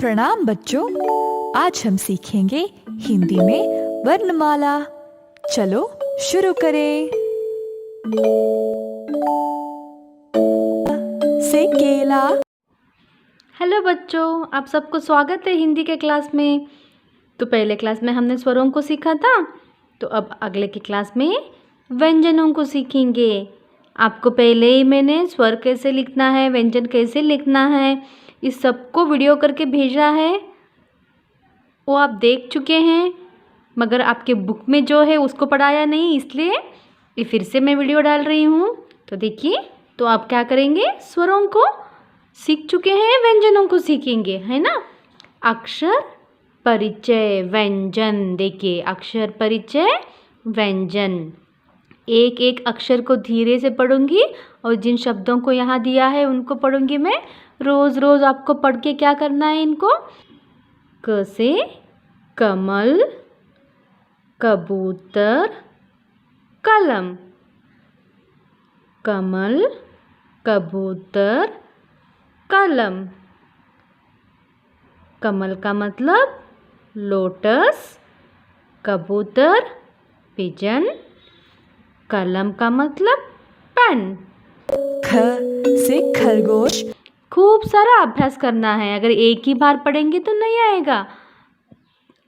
प्रणाम बच्चों, आज हम सीखेंगे हिंदी में वर्णमाला। चलो शुरू करें। से केला। हेलो बच्चों, आप सबको स्वागत है हिंदी के क्लास में। तो पहले क्लास में हमने स्वरों को सीखा था, तो अब अगले की क्लास में व्यंजनों को सीखेंगे। आपको पहले ही मैंने स्वर कैसे लिखना है, व्यंजन कैसे लिखना है, इस सबको वीडियो करके भेजा है। वो आप देख चुके हैं, मगर आपके बुक में जो है उसको पढ़ाया नहीं, इसलिए ये फिर से मैं वीडियो डाल रही हूँ। तो देखिए, तो आप क्या करेंगे, स्वरों को सीख चुके हैं, व्यंजनों को सीखेंगे, है ना। अक्षर परिचय व्यंजन। देखिए, अक्षर परिचय व्यंजन। एक एक अक्षर को धीरे से पढ़ूंगी और जिन शब्दों को यहाँ दिया है उनको पढ़ूंगी मैं। रोज़ रोज़ आपको पढ़ के क्या करना है इनको। क से कमल, कबूतर, कलम। कमल, कबूतर, कलम। कमल का मतलब लोटस, कबूतर पिजन, कलम का मतलब पेन। ख से खरगोश। खूब सारा अभ्यास करना है, अगर एक ही बार पढ़ेंगे तो नहीं आएगा।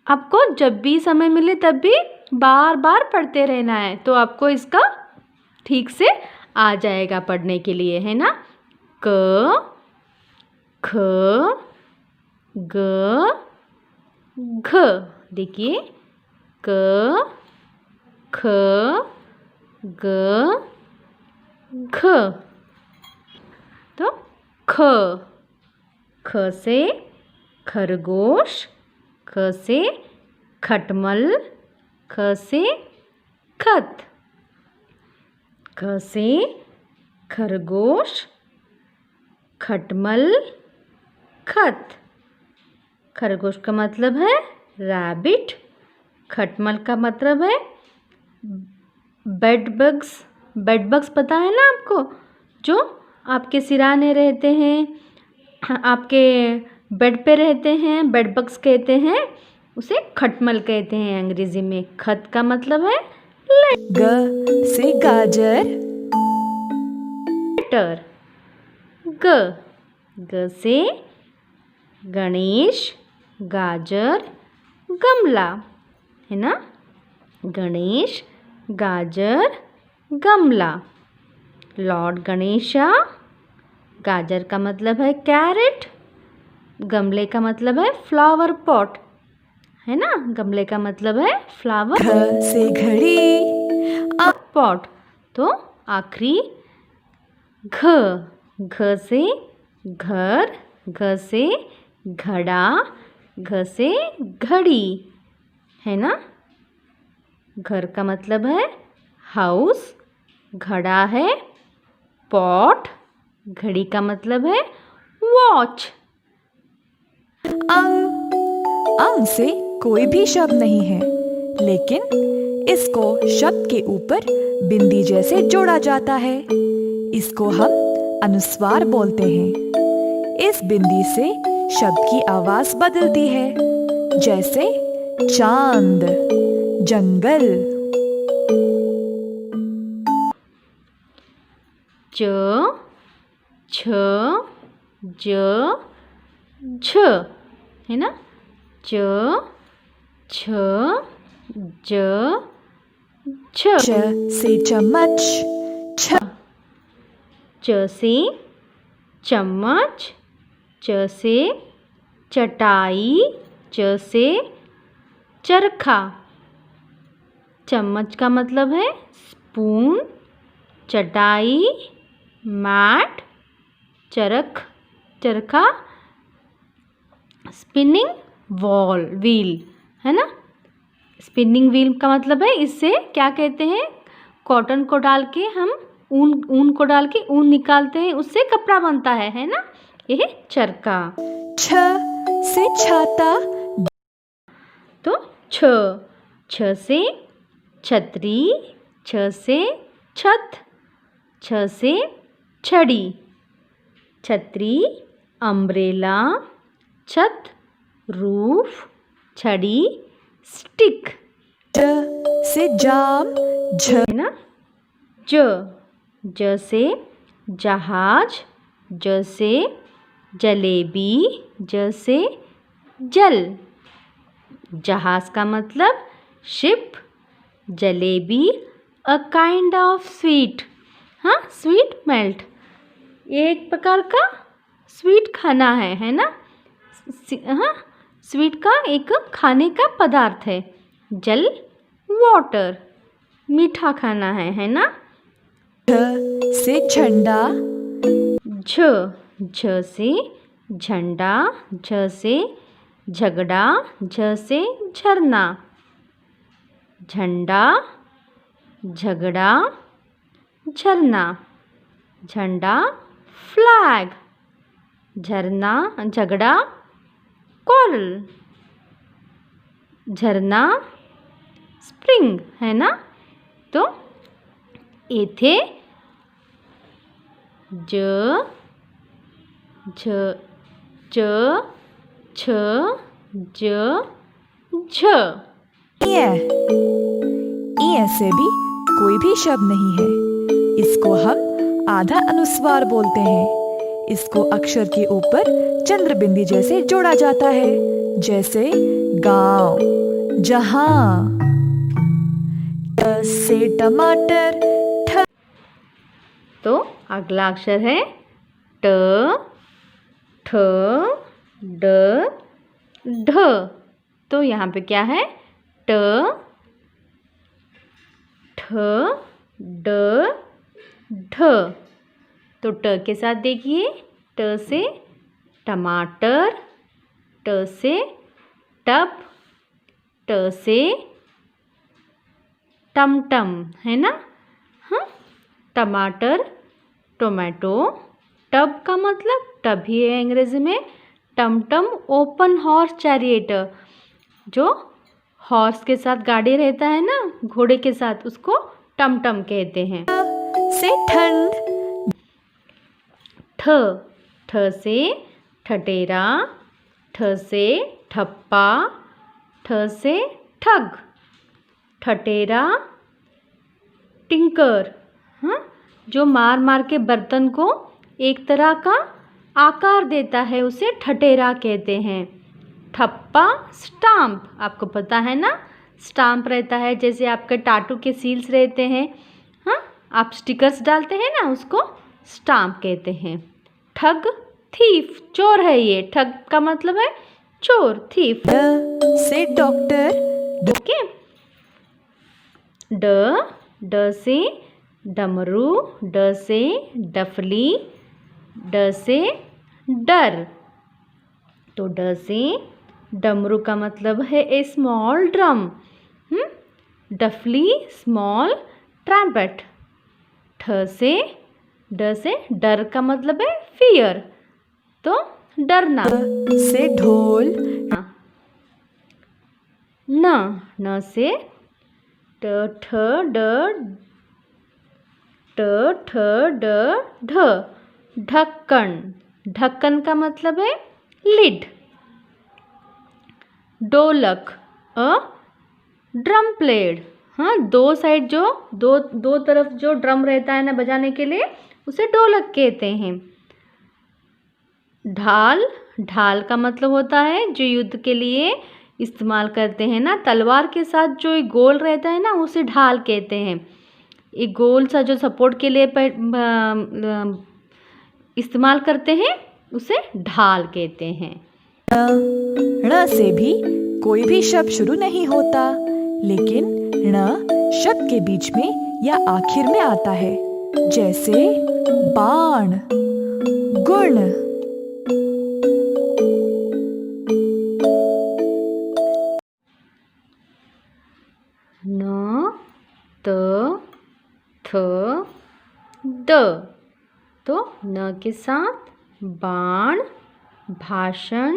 आपको जब भी समय मिले तब भी बार बार पढ़ते रहना है, तो आपको इसका ठीक से आ जाएगा पढ़ने के लिए, है ना। क, ख, ग, घ। देखिए, क, ख, ग, घ। तो ख। ख से खरगोश, ख से खटमल, ख से खत। ख से खरगोश, खटमल, खत। खरगोश का मतलब है रैबिट, खटमल का मतलब है बेड बग्स। बेड बग्स पता है ना आपको, जो आपके सिरहाने रहते हैं, आपके बेड पे रहते हैं, बेड बग्स कहते हैं, उसे खटमल कहते हैं अंग्रेजी में। खत का मतलब है ग से गाजर। लेटर। ग। ग से गणेश, गाजर, गमला, है ना। गणेश, गाजर, गमला। लॉर्ड गणेशा। गाजर का मतलब है कैरेट, गमले का मतलब है फ्लावर पॉट, है ना। गमले का मतलब है फ्लावर घ से घड़ी। पॉट। तो आखिरी घ। घ से घर, घ से घड़ा, घ से घड़ी, है ना। घर का मतलब है हाउस, घड़ा है पॉट, घड़ी का मतलब है वॉच। अंग से कोई भी शब्द नहीं है, लेकिन इसको शब्द के ऊपर बिंदी जैसे जोड़ा जाता है। इसको हम अनुस्वार बोलते हैं। इस बिंदी से शब्द की आवाज बदलती है, जैसे चांद, जंगल। च, छ, ज, झ, है ना। च, छ, ज, झ। च से चम्मच। छ च से चम्मच, च से चटाई, च से चरखा। चम्मच का मतलब है स्पून, चटाई मैट, चरखा स्पिनिंग व्हील, है ना। स्पिनिंग व्हील का मतलब है, इससे क्या कहते हैं, कॉटन को डाल के हम ऊन को डाल के ऊन निकालते हैं, उससे कपड़ा बनता है ना। यह चरखा। छ से छाता। तो छ से छतरी, छ से छत, छ से छड़ी। छतरी, अम्ब्रेला, छत, रूफ, छड़ी, स्टिक। ज से जाम, झ है ना। ज से जहाज, ज से जलेबी, ज से जल। जहाज का मतलब ship, jalebi a kind of sweet. हाँ, स्वीट मेल्ट, एक प्रकार का स्वीट खाना है ना। हाँ, स्वीट का एक खाने का पदार्थ है। जल वाटर, मीठा खाना है ना। झ से झंडा, झ से झंडा, झ से झगड़ा, झ से झरना। झंडा, झगड़ा, झरना। झंडा फ्लैग, झरना झगड़ा कोरल, झरना स्प्रिंग, है ना। तो इथे ज झ च छ ज झ। इ से भी कोई भी शब्द नहीं है। इसको हम आधा अनुस्वार बोलते हैं। इसको अक्षर के ऊपर चंद्र बिंदी जैसे जोड़ा जाता है, जैसे गांव, जहां। ट से टमाटर, ठ। तो अगला अक्षर है ट, ठ, ड, ढ। तो यहाँ पे क्या है? ट, ठ, ड, ढ। तो ट के साथ देखिए, ट से टमाटर, ट से टब, ट से टमटम, है ना। हाँ, टमाटर, टोमेटो। टब का मतलब टब ही है अंग्रेजी में। टमटम ओपन हॉर्स चैरियट, जो हॉर्स के साथ गाड़ी रहता है ना, घोड़े के साथ, उसको टमटम कहते हैं। से ठंड, ठ, ठ से ठटेरा, ठ से ठप्पा, ठ से ठग। ठटेरा टिंकर, हाँ, जो मार मार के बर्तन को एक तरह का आकार देता है, उसे ठटेरा कहते हैं। ठप्पा स्टाम्प, आपको पता है ना, स्टाम्प रहता है जैसे आपके टाटू के सील्स रहते हैं। हाँ, आप स्टिकर्स डालते हैं ना, उसको स्टाम्प कहते हैं। ठग थीफ, चोर है ये। ठग का मतलब है चोर, थीफ। ड से डॉक्टर, ओके। ड, ड से डमरू, ड से डफली, ड से डर। तो ड से डमरू का मतलब है ए स्मॉल ड्रम, डफली स्मॉल ट्रम्पेट। ठ से, ड से डर का मतलब है फियर, तो डरना। से ढोल, न, न से ट, ठ, ड, ट, ठ, ड, ढ, ढक्कन। ढक्कन का मतलब है लिड। ढोलक, अ ड्रम प्लेड। हाँ, दो साइड जो दो तरफ जो ड्रम रहता है ना बजाने के लिए, उसे ढोलक कहते हैं। ढाल, ढाल का मतलब होता है जो युद्ध के लिए इस्तेमाल करते हैं ना, तलवार के साथ जो एक गोल रहता है ना, उसे ढाल कहते हैं। एक गोल सा जो सपोर्ट के लिए इस्तेमाल करते हैं, उसे ढाल कहते हैं। ण से भी कोई भी शब्द शुरू नहीं होता, लेकिन ण शब्द के बीच में या आखिर में आता है, जैसे बाण, गुण। न, त, थ, द। तो न के साथ बाण, भाषण,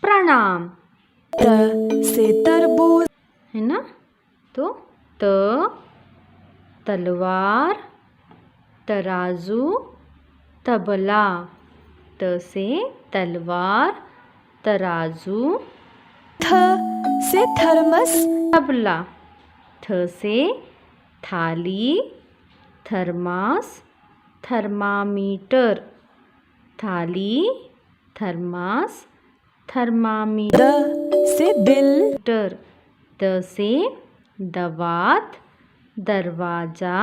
प्रणाम, त से तरबूज, है ना। तो त, तलवार, तराजू, तबला। त से तलवार, तराजू। थ से थर्मस। तबला। थ से थाली, थर्मास, थर्मामीटर। थाली, थर्मास, थर्मामीटर। द से दिल। द से दवात, दरवाजा,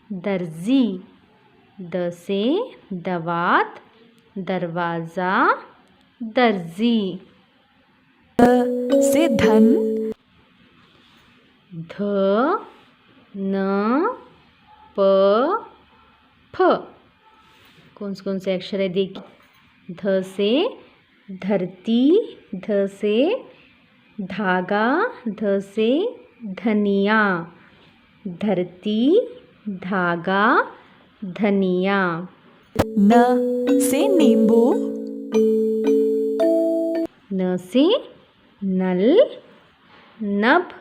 दर्जी। द से दवात, दरवाजा, दर्जी। ध से धन। ध न प फ। कौन से अक्षर है देखिए। ध से धरती, ध से धागा, ध से धनिया। धरती, धागा, धनिया। न से नींबू। न से नल, नभ,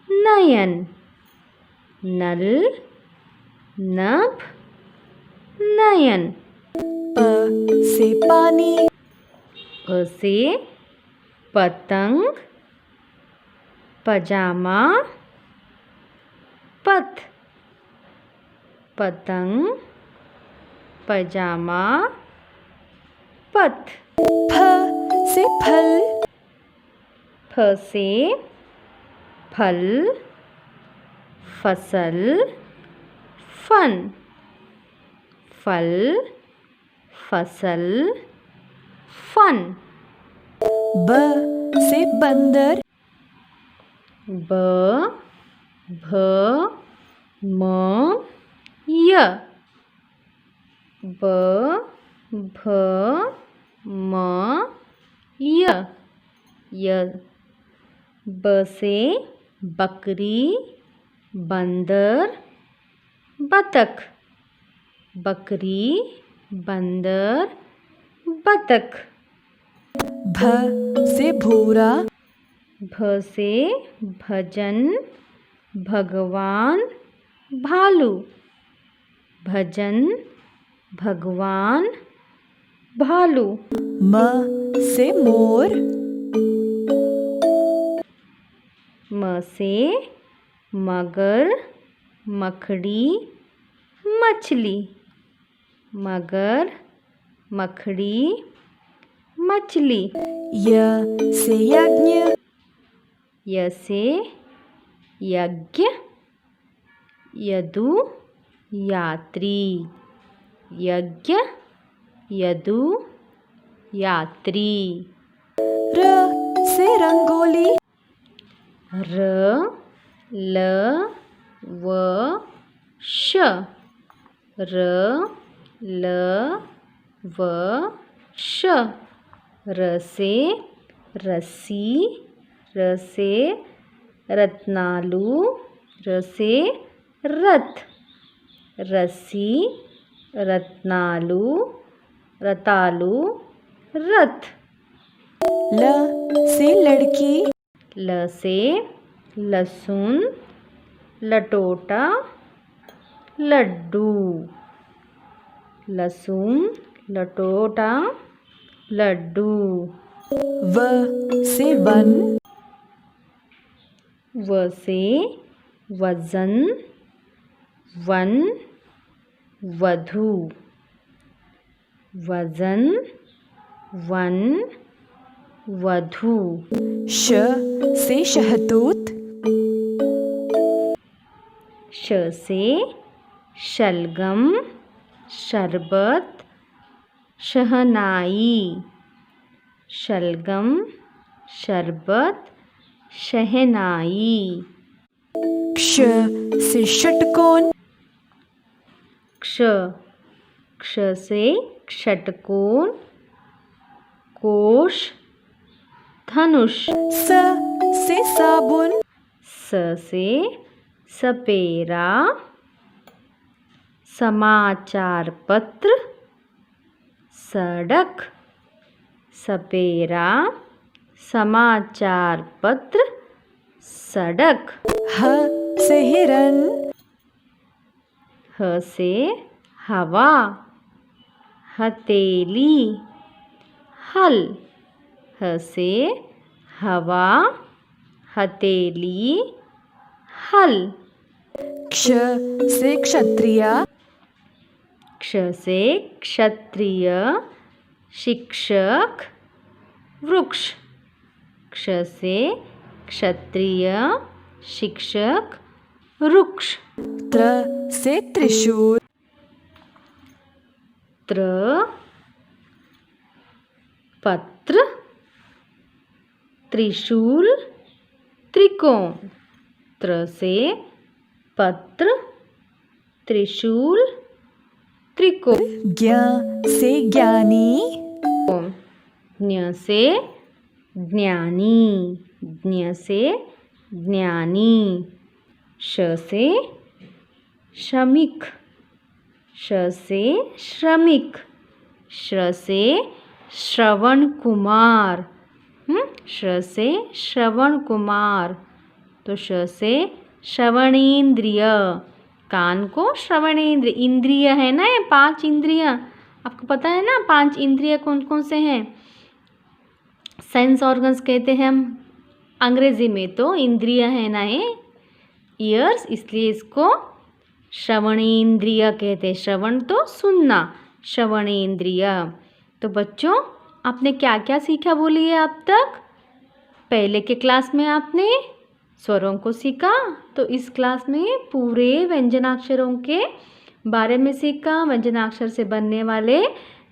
नयन। नल, नभ, नयन। प से पानी। प से पतंग, पजामा, पथ। पतंग, पजामा, पथ। फ से फल। फ से फल, फसल, फन। फल, फसल, फन। ब से बंदर। ब, भ, म, य। ब, भ, म, य। ब से बकरी, बंदर, बतख। बकरी, बंदर, बतख। भ से भूरा। भ से भजन, भगवान, भालू। भजन, भगवान, भालू। म से मोर। म से मगर, मकड़ी, मछली। मगर, मकड़ी, मछली। य से यज्ञ। य से यज्ञ, यदु, यात्री। यज्ञ, यदु, यात्री। र से रंगोली। र, ल, व, श। र, ल, व, श। र से रस्सी, र से रत्नालू, र से रथ। रस्सी, रत्नालू, रतालू, रथ। ल से लड़की। ल से लहसुन, लटोटा, लड्डू। लहसुन, लटोटा, लड्डू। व से वन। व से वजन, वन, वधू। वजन, वन, वधू। श से शहतूत। श से शलगम, शरबत, शहनाई। शलगम, शरबत, शहनाई। क्ष से षटकोण। क्ष, क्ष से षटकोण, कोश, धनुष। स से साबुन। स से सपेरा, समाचार पत्र, सड़क। सपेरा, समाचार पत्र, सड़क। ह से हिरन। ह से हवा, हथेली, हल। ह से हवा, हथेली, हल। क्ष से क्षत्रिय, क्ष से क्षत्रिय, शिक्षक, वृक्ष। क्ष से क्षत्रिय, शिक्षक, वृक्ष। त्र से त्रिशूल, त्र पत्र, त्रिशूल, त्रिकोण। त्र से पत्र, त्रिशूल, त्रिकोण। ज्ञ से ज्ञानी, ज्ञ से ज्ञानी, ज्ञ से ज्ञानी। श से श्रमिक, श से श्रमिक। श्र से श्रवण कुमार, श्र से श्रवण कुमार। तो श से श्रवणेंद्रिय, कान को श्रवणेंद्रिय, इंद्रिय है ना, ये 5 इंद्रिय आपको पता है ना। 5 इंद्रिय कौन कौन से हैं? सेंस ऑर्गन्स कहते हैं हम अंग्रेजी में, तो इंद्रिय है ना ये ईयर्स, इसलिए इसको श्रवणेंद्रिय कहते हैं। श्रवण तो सुनना, श्रवणेंद्रिय। तो बच्चों आपने क्या क्या सीखा बोलिए अब तक? पहले के क्लास में आपने स्वरों को सीखा, तो इस क्लास में पूरे व्यंजनाक्षरों के बारे में सीखा। व्यंजनाक्षर से बनने वाले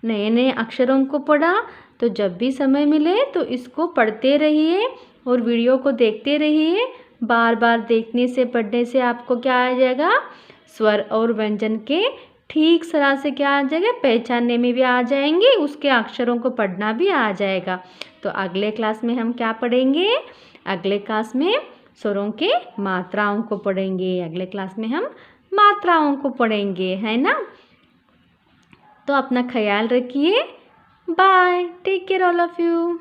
नए नए अक्षरों को पढ़ा। तो जब भी समय मिले तो इसको पढ़ते रहिए और वीडियो को देखते रहिए। बार बार देखने से, पढ़ने से आपको क्या आ जाएगा? स्वर और व्यंजन के ठीक तरह से क्या आ जाएगा? पहचानने में भी आ जाएंगे, उसके अक्षरों को पढ़ना भी आ जाएगा। तो अगले क्लास में हम क्या पढ़ेंगे? अगले क्लास में स्वरों के मात्राओं को पढ़ेंगे। अगले क्लास में हम मात्राओं को पढ़ेंगे, है ना। तो अपना ख्याल रखिए। Bye, take care all of you.